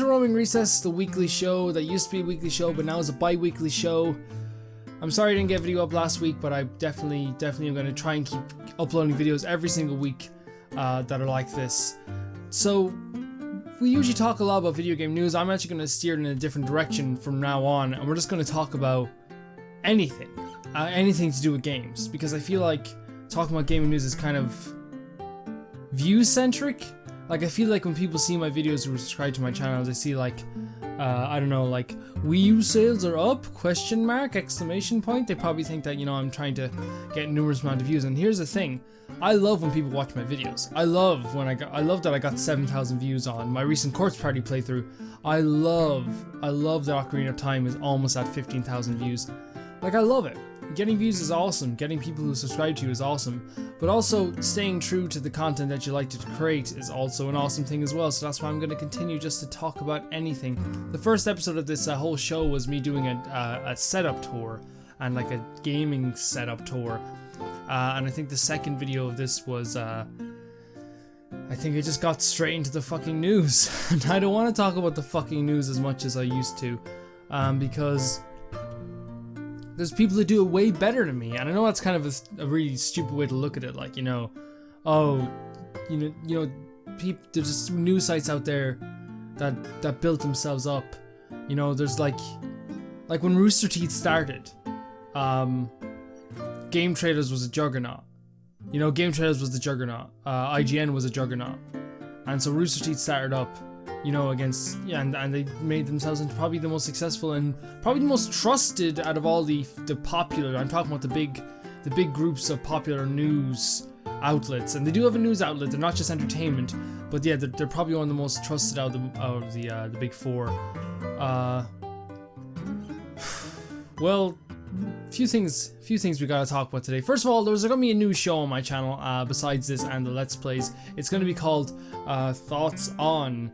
to Roaming Recess, the weekly show that used to be a weekly show, but now is a bi-weekly show. I'm sorry I didn't get a video up last week, but I definitely am going to try and keep uploading videos every single week that are like this. So, we usually talk a lot about video game news. I'm actually going to steer it in a different direction from now on, and we're just going to talk about anything. Anything to do with games, because I feel like talking about gaming news is kind of view-centric. Like, I feel like when people see my videos or subscribe to my channel, they see like, I don't know, like, Wii U sales are up, question mark, exclamation point. They probably think that, you know, I'm trying to get numerous amount of views. And here's the thing, I love when people watch my videos. I love that I got 7,000 views on my recent Corpse Party playthrough. I love that Ocarina of Time is almost at 15,000 views. Like, I love it. Getting views is awesome, getting people who subscribe to you is awesome, but also staying true to the content that you like to create is also an awesome thing as well, so that's why I'm going to continue just to talk about anything. The first episode of this whole show was me doing a setup tour, and like a gaming setup tour, and I think the second video of this was, I think I just got straight into the fucking news, and I don't want to talk about the fucking news as much as I used to, because there's people that do it way better than me, and I know that's kind of a really stupid way to look at it. Like, you know, oh, you know, there's just news sites out there that built themselves up. You know, there's like when Rooster Teeth started, Game Traders was a juggernaut. You know, Game Traders was the juggernaut. IGN was a juggernaut, and so Rooster Teeth started up, you know, against, yeah, and they made themselves into probably the most successful and probably the most trusted out of all the popular, I'm talking about the big groups of popular news outlets, and they do have a news outlet, they're not just entertainment, but yeah, they're probably one of the most trusted out of the big four. Well, few things we gotta talk about today. First of all, there's gonna be a new show on my channel, besides this and the Let's Plays. It's gonna be called Thoughts On,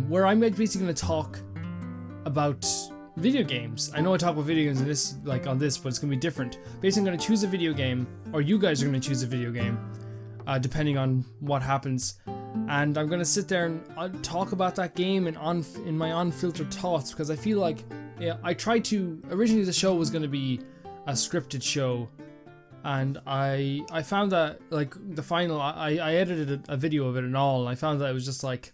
where I'm basically going to talk about video games. I know I talk about video games in this, like on this, but it's going to be different. Basically, I'm going to choose a video game, or you guys are going to choose a video game, depending on what happens. And I'm going to sit there and talk about that game in my unfiltered thoughts, because I feel like, yeah, originally the show was going to be a scripted show, and I found that, like, the final, I edited a video of it and all, and I found that it was just like,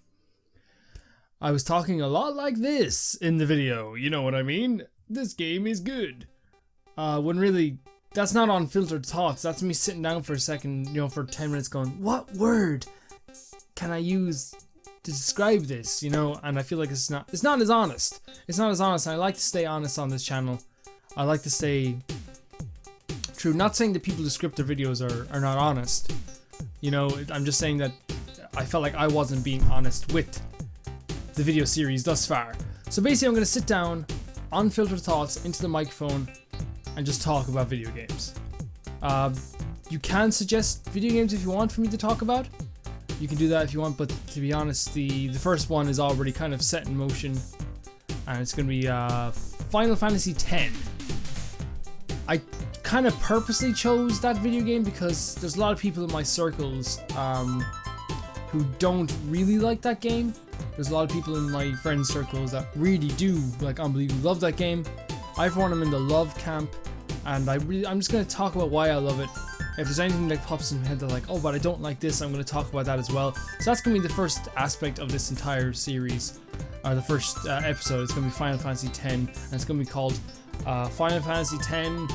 I was talking a lot like this in the video, you know what I mean? This game is good. When really, that's not unfiltered thoughts, that's me sitting down for a second, you know, for 10 minutes going, what word can I use to describe this, you know? And I feel like it's not as honest. It's not as honest, and I like to stay honest on this channel. I like to stay true. Not saying that people who script their videos are not honest. You know, I'm just saying that I felt like I wasn't being honest with the video series thus far. So basically I'm going to sit down, unfiltered thoughts into the microphone, and just talk about video games. You can suggest video games if you want for me to talk about. You can do that if you want, but to be honest, the first one is already kind of set in motion, and it's going to be Final Fantasy X. I kind of purposely chose that video game because there's a lot of people in my circles who don't really like that game. There's a lot of people in my friend circles that really do, like, unbelievably love that game. I for one am in the love camp, and I'm just going to talk about why I love it. If there's anything that pops in my head that like, oh, but I don't like this, I'm going to talk about that as well. So that's going to be the first aspect of this entire series, or the first episode. It's going to be Final Fantasy X, and it's going to be called Final Fantasy X.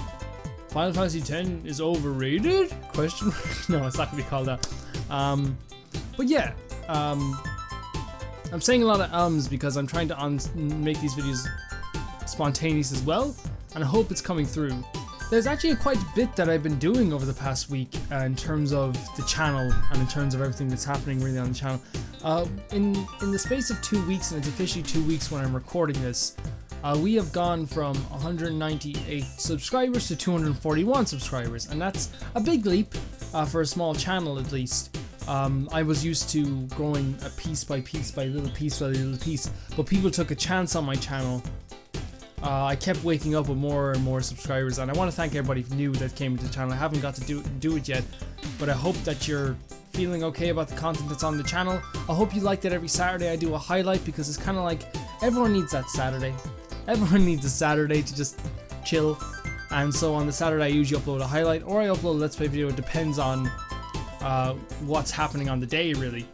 Final Fantasy X is overrated? Question mark? No, it's not going to be called that. But yeah, I'm saying a lot of ums because I'm trying to make these videos spontaneous as well, and I hope it's coming through. There's actually quite a bit that I've been doing over the past week in terms of the channel and in terms of everything that's happening really on the channel. In the space of 2 weeks, and it's officially 2 weeks when I'm recording this, we have gone from 198 subscribers to 241 subscribers, and that's a big leap for a small channel at least. I was used to growing a piece by piece by little piece by little piece, but people took a chance on my channel. I kept waking up with more and more subscribers, and I want to thank everybody new that came to the channel. I haven't got to do it yet, but I hope that you're feeling okay about the content that's on the channel. I hope you like that every Saturday I do a highlight, because it's kind of like everyone needs that Saturday. Everyone needs a Saturday to just chill. And so on the Saturday I usually upload a highlight, or I upload a Let's Play video. It depends on what's happening on the day, really.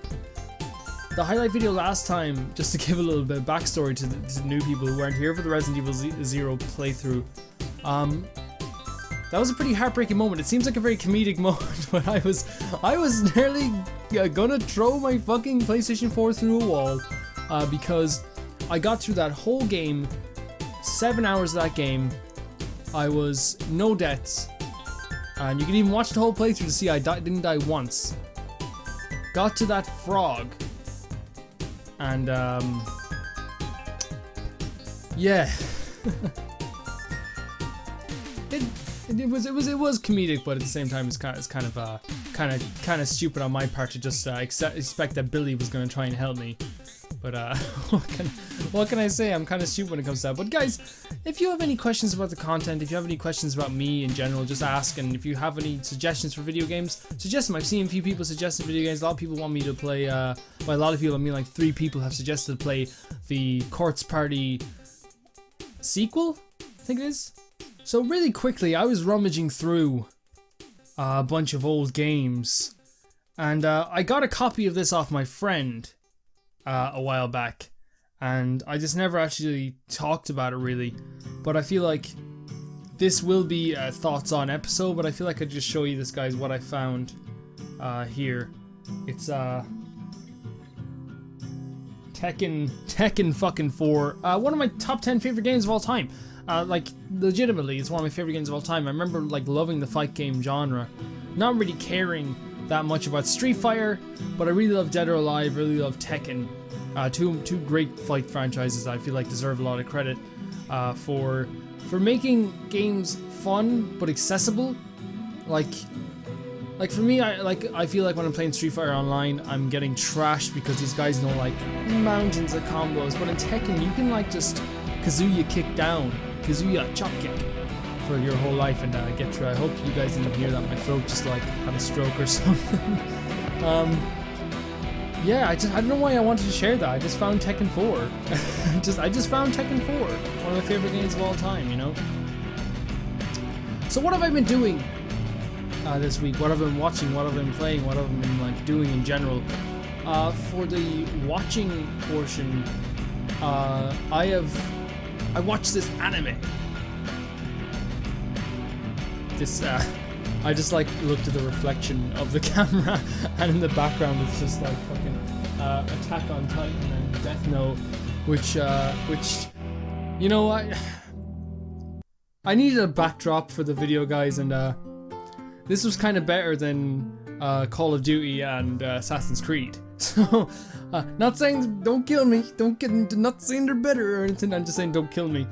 The highlight video last time, just to give a little bit of backstory to the new people who weren't here for the Resident Evil Zero playthrough, that was a pretty heartbreaking moment. It seems like a very comedic moment, but I was nearly gonna throw my fucking PlayStation 4 through a wall, because I got through that whole game, 7 hours of that game. I was no deaths, and you can even watch the whole playthrough to see I didn't die once. Got to that frog, and yeah. It was comedic, but at the same time, it's kind of stupid on my part to just expect that Billy was gonna try and help me. But what can I say? I'm kind of stupid when it comes to that. But guys, if you have any questions about the content, if you have any questions about me in general, just ask. And if you have any suggestions for video games, suggest them. I've seen a few people suggesting video games. A lot of people want me to play. By a lot of people, I mean like 3 people have suggested to play the Corpse Party sequel, I think it is. So really quickly, I was rummaging through a bunch of old games, and I got a copy of this off my friend a while back, and I just never actually talked about it really. But I feel like this will be a thoughts on episode, but I feel like I'd just show you this, guys, what I found here. It's Tekken fucking 4, one of my top 10 favorite games of all time. Like, legitimately, it's one of my favorite games of all time. I remember, like, loving the fight game genre, not really caring that much about Street Fighter, but I really love Dead or Alive, really love Tekken. Two great fight franchises I feel like deserve a lot of credit for making games fun but accessible. Like for me, I feel like when I'm playing Street Fighter Online, I'm getting trashed because these guys know like mountains of combos. But in Tekken, you can like just Kazuya kick down, Kazuya chop kick for your whole life and get through. I hope you guys didn't hear that. My throat just like had a stroke or something. Yeah, I don't know why I wanted to share that. I just found Tekken 4. I just found Tekken 4, one of my favorite games of all time, you know. So what have I been doing this week? What have I been watching? What have I been playing? What have I been like doing in general? For the watching portion, I watched this anime. I just like looked at the reflection of the camera, and in the background it's just like fucking Attack on Titan and Death Note, which you know, I needed a backdrop for the video, guys, and this was kind of better than Call of Duty and Assassin's Creed. So, not saying don't kill me, not saying they're better or anything. I'm just saying don't kill me.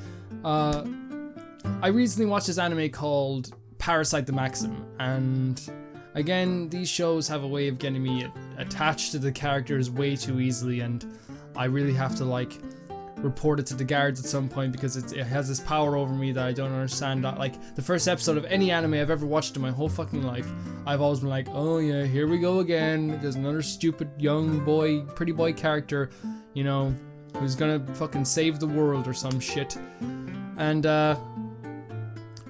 I recently watched this anime called Parasite the Maxim, and again, these shows have a way of getting me attached to the characters way too easily, and I really have to like report it to the guards at some point because it has this power over me that I don't understand. Like the first episode of any anime I've ever watched in my whole fucking life, I've always been like, oh yeah, here we go again. There's another stupid young boy, pretty boy character, you know, who's gonna fucking save the world or some shit. And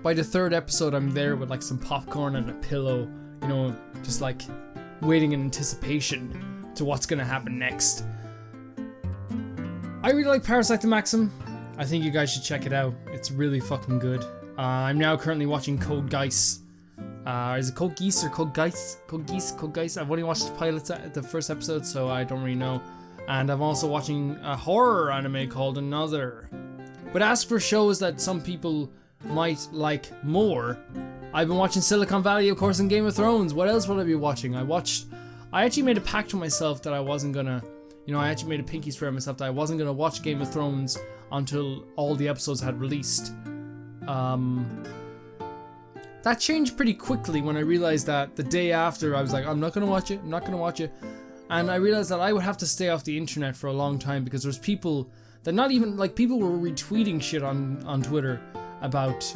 by the 3rd episode, I'm there with like some popcorn and a pillow, you know, just like waiting in anticipation to what's gonna happen next. I really like Parasite the Maxim. I think you guys should check it out. It's really fucking good. I'm now currently watching Code Geass. Is it Code Geass or Code Geass? Code Geass. I've only watched the pilots at the first episode, so I don't really know. And I'm also watching a horror anime called Another. But as for shows that some people might like more, I've been watching Silicon Valley, of course, and Game of Thrones. What else would I be watching? I actually made a pact with myself that I wasn't gonna, you know, I actually made a pinky swear to myself that I wasn't gonna watch Game of Thrones until all the episodes had released. That changed pretty quickly when I realized that the day after I was like, I'm not gonna watch it, and I realized that I would have to stay off the internet for a long time because there's people that not even, like, people were retweeting shit on Twitter about,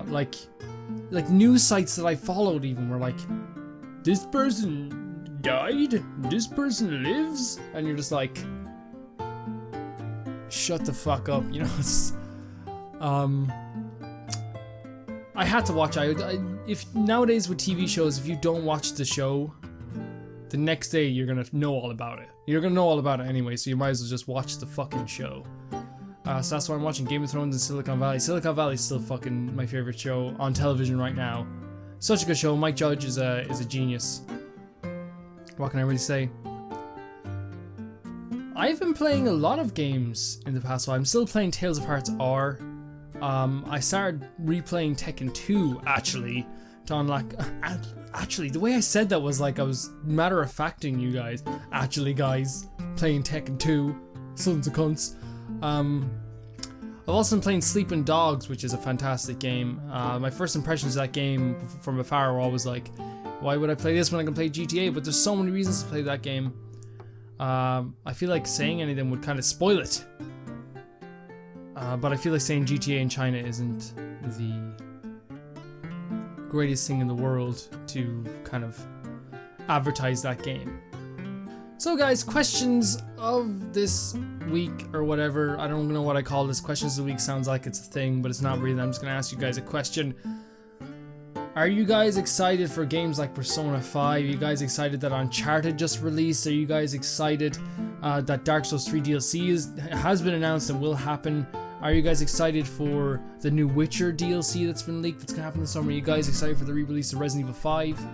like news sites that I followed even were like, this person died? This person lives? And you're just like, shut the fuck up, you know. It's, I had to watch. If nowadays with TV shows, if you don't watch the show, the next day you're gonna know all about it. You're gonna know all about it anyway, so you might as well just watch the fucking show. So that's why I'm watching Game of Thrones and Silicon Valley. Silicon Valley is still fucking my favorite show on television right now. Such a good show. Mike Judge is a genius. What can I really say? I've been playing a lot of games in the past while. I'm still playing Tales of Hearts R. I started replaying Tekken 2 actually to unlock. Actually, the way I said that was like I was matter-of-facting you guys. Actually, guys, playing Tekken 2, sons of cunts. I've also been playing Sleeping Dogs, which is a fantastic game. My first impressions of that game from afar were always like, why would I play this when I can play GTA? But there's so many reasons to play that game. I feel like saying any of them would kind of spoil it. But I feel like saying GTA in China isn't the greatest thing in the world to kind of advertise that game. So guys, questions of this week or whatever. I don't know what I call this. Questions of the week sounds like it's a thing, but it's not really. I'm just going to ask you guys a question. Are you guys excited for games like Persona 5? Are you guys excited that Uncharted just released? Are you guys excited that Dark Souls 3 DLC has been announced and will happen? Are you guys excited for the new Witcher DLC that's been leaked that's going to happen this summer? Are you guys excited for the re-release of Resident Evil 5?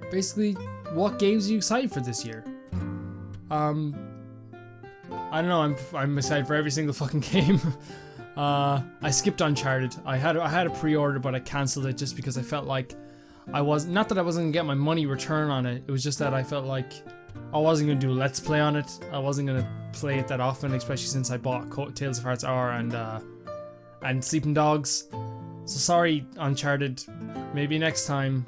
Basically, what games are you excited for this year? I don't know, I'm excited for every single fucking game. I skipped Uncharted. I had a pre-order, but I cancelled it just because I felt like not that I wasn't gonna get my money return on it. It was just that I felt like I wasn't gonna do a Let's Play on it. I wasn't gonna play it that often, especially since I bought Tales of Hearts R and Sleeping Dogs. So sorry, Uncharted. Maybe next time.